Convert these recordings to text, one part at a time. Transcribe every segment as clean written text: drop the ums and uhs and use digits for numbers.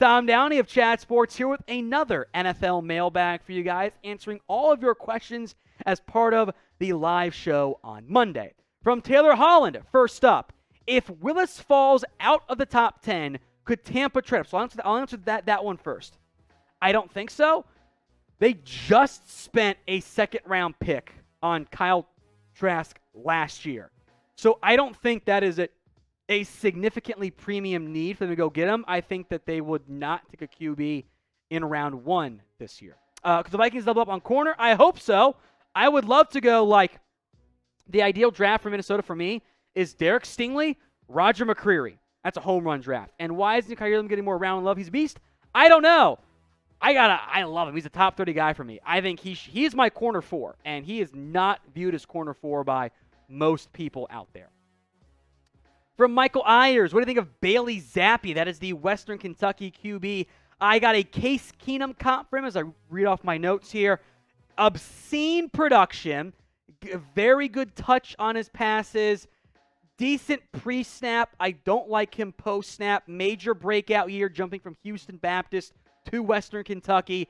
Tom Downey of Chat Sports here with another NFL mailbag for you guys, answering all of your questions as part of the live show on Monday. From Taylor Holland, first up, if Willis falls out of the top 10, could Tampa trade him? So I'll answer that one first. I don't think so. They just spent a second-round pick on Kyle Trask last year. So I don't think that is a significantly premium need for them to go get him. I think that they would not take a QB in round 1 this year. Because the Vikings double up on corner? I hope so. I would love to go the ideal draft for Minnesota for me is Derek Stingley, Roger McCreary. That's a home run draft. And why isn't Kaiir Elam getting more round love? He's a beast. I don't know. I love him. He's a top 30 guy for me. I think he's my corner 4, and he is not viewed as corner 4 by most people out there. From Michael Ayers, what do you think of Bailey Zappe? That is the Western Kentucky QB. I got a Case Keenum comp for him as I read off my notes here. Obscene production, very good touch on his passes, decent pre-snap. I don't like him post-snap. Major breakout year, jumping from Houston Baptist to Western Kentucky.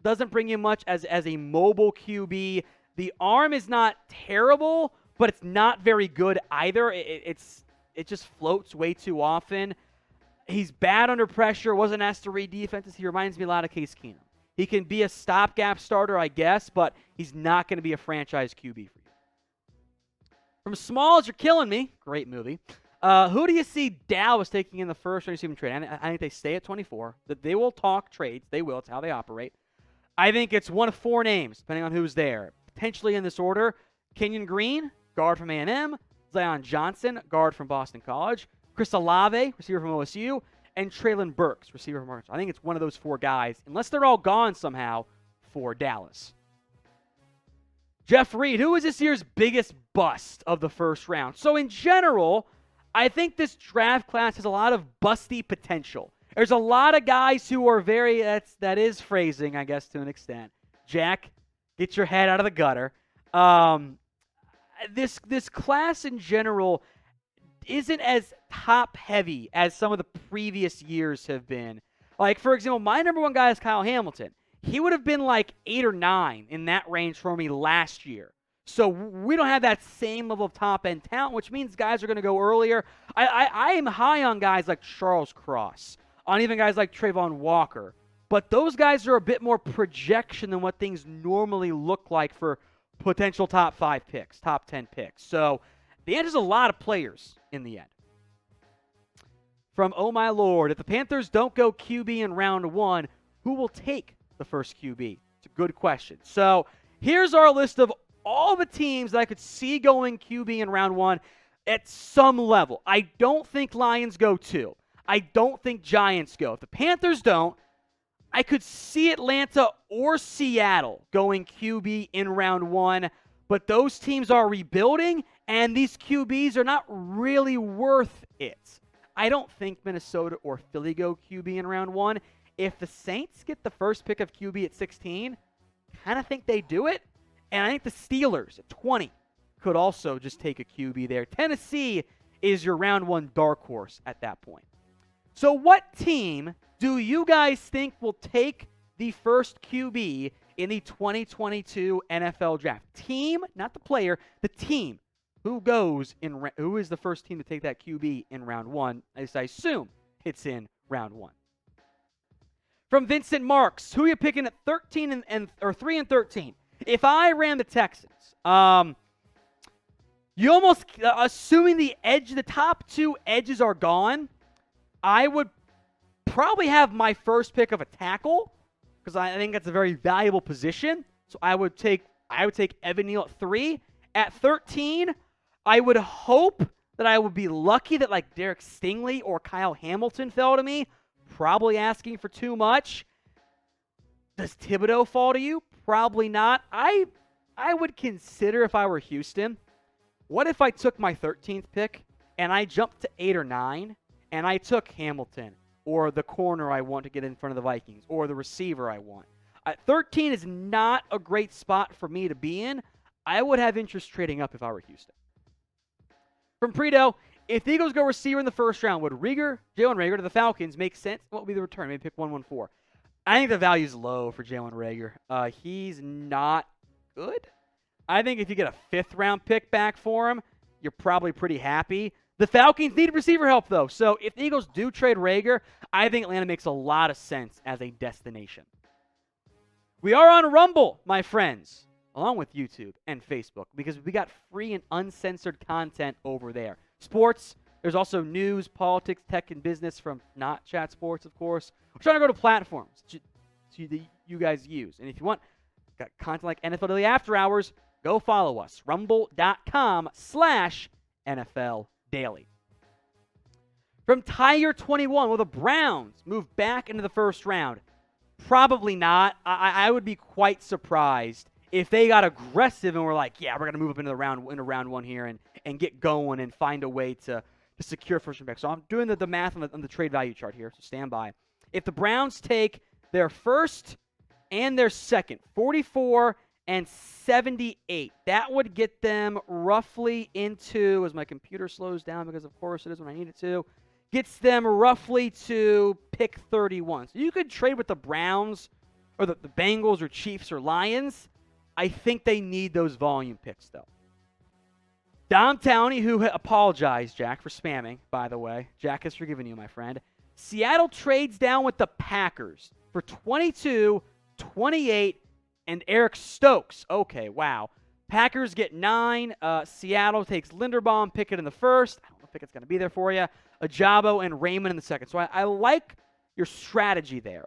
Doesn't bring you much as a mobile QB. The arm is not terrible, but it's not very good either. It just floats way too often. He's bad under pressure. Wasn't asked to read defenses. He reminds me a lot of Case Keenum. He can be a stopgap starter, I guess, but he's not going to be a franchise QB for you. From Smalls, You're Killing Me. Great movie. Who do you see Dallas taking in the first receiver trade? I think they stay at 24. That they will talk trades. They will. It's how they operate. I think it's one of 4 names, depending on who's there. Potentially in this order: Kenyon Green, guard from A&M; Zion Johnson, guard from Boston College; Chris Olave, receiver from OSU; and Traylon Burks, receiver from Arkansas. I think it's one of those 4 guys, unless they're all gone somehow, for Dallas. Jeff Reed, who is this year's biggest bust of the first round? So in general, I think this draft class has a lot of busty potential. There's a lot of guys who are that is phrasing, I guess, to an extent. Jack, get your head out of the gutter. This class in general isn't as top-heavy as some of the previous years have been. Like, for example, my number 1 guy is Kyle Hamilton. He would have been 8 or 9 in that range for me last year. So we don't have that same level of top-end talent, which means guys are going to go earlier. I am high on guys like Charles Cross, on even guys like Travon Walker. But those guys are a bit more projection than what things normally look like for potential top 5 picks, top 10 picks. So the end is a lot of players in the end. From Oh My Lord, if the Panthers don't go QB in round 1, who will take the first QB? It's a good question. So here's our list of all the teams that I could see going QB in round 1 at some level. I don't think Lions go 2. I don't think Giants go. If the Panthers don't, I could see Atlanta or Seattle going QB in round 1, but those teams are rebuilding, and these QBs are not really worth it. I don't think Minnesota or Philly go QB in round 1. If the Saints get the first pick of QB at 16, kind of think they do it. And I think the Steelers at 20 could also just take a QB there. Tennessee is your round 1 dark horse at that point. So what team do you guys think will take the first QB in the 2022 NFL Draft? Team, not the player, the team. Who is the first team to take that QB in round 1? As I assume it's in round 1. From Vincent Marks, who are you picking at 13 or 3 and 13? If I ran the Texans, you almost, assuming the top 2 edges are gone, I would probably have my first pick of a tackle, because I think that's a very valuable position. So I would take Evan Neal at 3. At 13, I would hope that I would be lucky that Derek Stingley or Kyle Hamilton fell to me. Probably asking for too much. Does Thibodeau fall to you? Probably not. I would consider, if I were Houston, what if I took my 13th pick and I jumped to 8 or 9 and I took Hamilton or the corner I want to get in front of the Vikings or the receiver I want? 13 is not a great spot for me to be in. I would have interest trading up if I were Houston. From Preto, If the Eagles go receiver in the first round, would Jalen Reagor to the Falcons make sense? What would be the return? Maybe pick 114. I think the value's low for Jalen Reagor. He's not good. I think if you get a fifth-round pick back for him, you're probably pretty happy. The Falcons need receiver help, though. So if the Eagles do trade Reagor, I think Atlanta makes a lot of sense as a destination. We are on Rumble, my friends, along with YouTube and Facebook, because we got free and uncensored content over there. Sports, there's also news, politics, tech, and business from not chat sports, of course. We're trying to go to platforms that you guys use. And if you want got content like NFL Daily After Hours, go follow us, rumble.com/NFL Daily. From Tiger 21, will the Browns move back into the first round? Probably not. I would be quite surprised if they got aggressive and were like, yeah, we're going to move up into round one here and get going and find a way to secure first round pick. So I'm doing the math on the trade value chart here, so stand by. If the Browns take their first and their second, 44 and 78, that would get them roughly into, as my computer slows down because of course it is when I need it to, gets them roughly to pick 31. So you could trade with the Browns or the Bengals or Chiefs or Lions. I think they need those volume picks, though. Tom Downey, who apologized, Jack, for spamming, by the way. Jack has forgiven you, my friend. Seattle trades down with the Packers for 22, 28, and Eric Stokes. Okay, wow. Packers get 9. Seattle takes Linderbaum, Pickett in the first. I don't know if Pickett's going to be there for you. Ajabo and Raymond in the second. So I like your strategy there.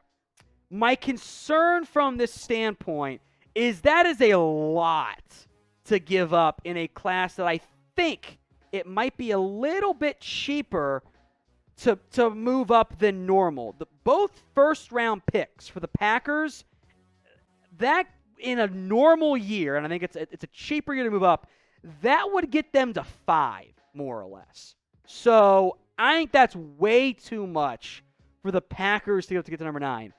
My concern from this standpoint is that is a lot to give up in a class that I think it might be a little bit cheaper to move up than normal. Both first-round picks for the Packers, that in a normal year, and I think it's a cheaper year to move up, that would get them to 5, more or less. So I think that's way too much for the Packers to get to number 9.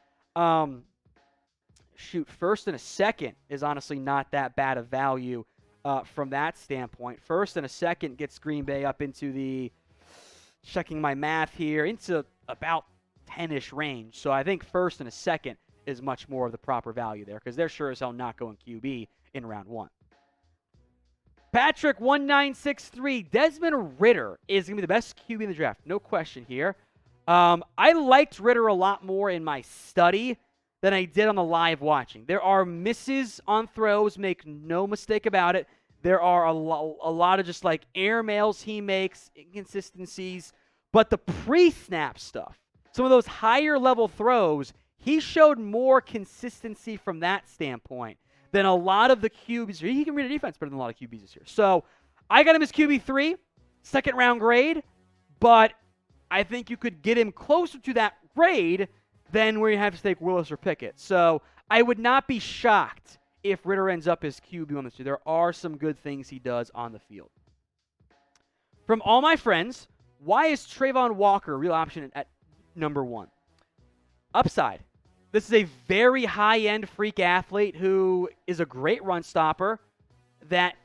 First and a second is honestly not that bad of value from that standpoint. First and a second gets Green Bay up into the, checking my math here, into about 10-ish range. So I think first and a second is much more of the proper value there because they're sure as hell not going QB in round 1. Patrick 1963, Desmond Ridder is going to be the best QB in the draft. No question here. I liked Ridder a lot more in my study than I did on the live watching. There are misses on throws, make no mistake about it. There are a lot of just like airmails he makes, inconsistencies. But the pre-snap stuff, some of those higher level throws, he showed more consistency from that standpoint than a lot of the QBs. He can read a defense better than a lot of QBs this year. So I got him as QB3, second round grade, but I think you could get him closer to that grade than where you have to take Willis or Pickett. So I would not be shocked if Ridder ends up as QB1 this year. There are some good things he does on the field. From all my friends, why is Travon Walker a real option at number 1? Upside. This is a very high-end freak athlete who is a great run stopper that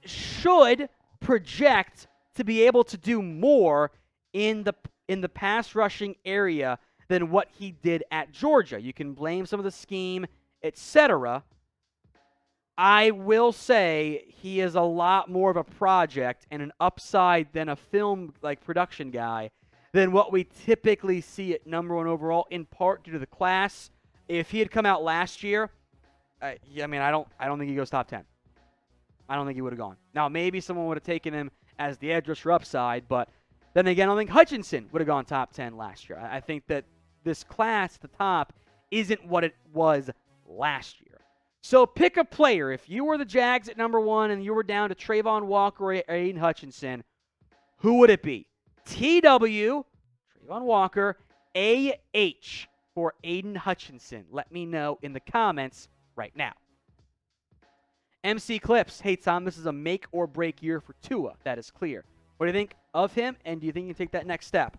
should project to be able to do more in the pass rushing area than what he did at Georgia. You can blame some of the scheme, etc. I will say he is a lot more of a project and an upside than a film like production guy than what we typically see at number 1 overall, in part due to the class. If he had come out last year, I don't think he goes top 10. I don't think he would have gone. Now, maybe someone would have taken him as the edge rusher upside, but then again, I don't think Hutchinson would have gone top 10 last year. I think that this class at the top isn't what it was last year. So pick a player. If you were the Jags at number 1 and you were down to Travon Walker or Aiden Hutchinson, who would it be? TW, Travon Walker, AH for Aiden Hutchinson. Let me know in the comments right now. MC Clips, hey Tom, this is a make or break year for Tua. That is clear. What do you think of him, and do you think you can take that next step?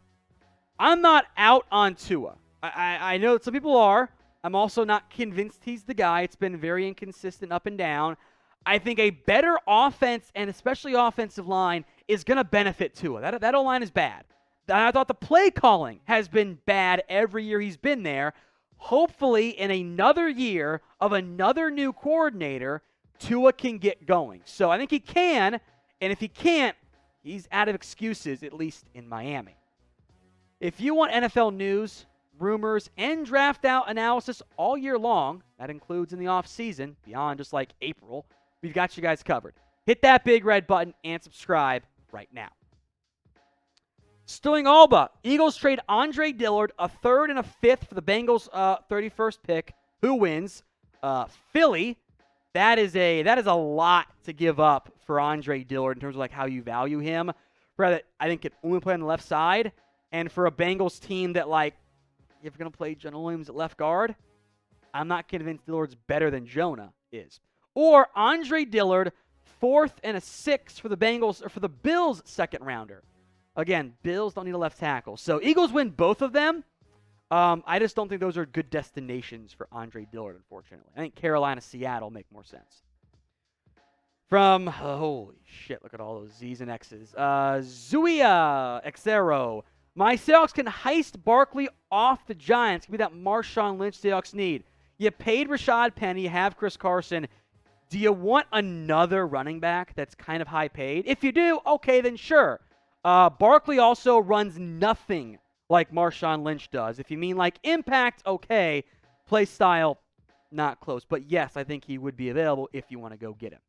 I'm not out on Tua. I know that some people are. I'm also not convinced he's the guy. It's been very inconsistent up and down. I think a better offense and especially offensive line is going to benefit Tua. That O-line is bad. I thought the play calling has been bad every year he's been there. Hopefully, in another year of another new coordinator, Tua can get going. So I think he can, and if he can't, he's out of excuses, at least in Miami. If you want NFL news, rumors, and draft out analysis all year long, that includes in the offseason, beyond just like April, we've got you guys covered. Hit that big red button and subscribe right now. Sterling Alba, Eagles trade Andre Dillard, a third and a fifth for the Bengals' 31st pick. Who wins? Philly. That is a lot to give up for Andre Dillard in terms of like how you value him. I think could only play on the left side, and for a Bengals team that like if you're gonna play Jonah Williams at left guard, I'm not convinced Dillard's better than Jonah is. Or Andre Dillard, fourth and a sixth for the Bengals or for the Bills' second rounder. Again, Bills don't need a left tackle. So Eagles win both of them. I just don't think those are good destinations for Andre Dillard, unfortunately. I think Carolina, Seattle make more sense. Holy shit, look at all those Z's and X's. Zuia Xero. My Seahawks can heist Barkley off the Giants. Give me that Marshawn Lynch Seahawks need. You paid Rashad Penny, you have Chris Carson. Do you want another running back that's kind of high paid? If you do, okay, then sure. Barkley also runs nothing like Marshawn Lynch does. If you mean like impact, okay. Play style, not close. But yes, I think he would be available if you want to go get him.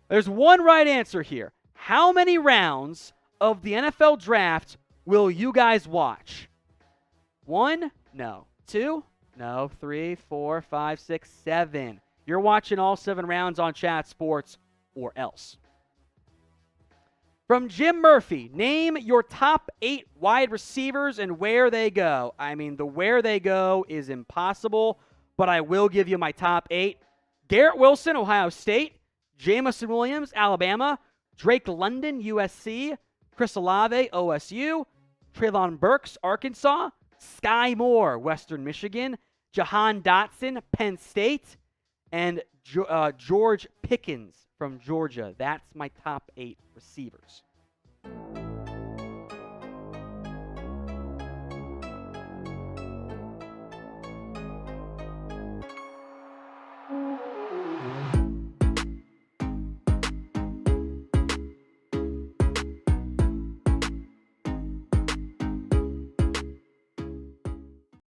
There's one right answer here. How many rounds of the NFL draft will you guys watch? 1? No. 2? No. 3, 4, 5, 6, 7. You're watching all 7 rounds on Chat Sports or else. From Jim Murphy, name your top 8 wide receivers and where they go. I mean, the where they go is impossible, but I will give you my top 8. Garrett Wilson, Ohio State. Jamison Williams, Alabama. Drake London, USC. Chris Olave, OSU. Treylon Burks, Arkansas. Sky Moore, Western Michigan. Jahan Dotson, Penn State. And George Pickens from Georgia. That's my top 8 receivers.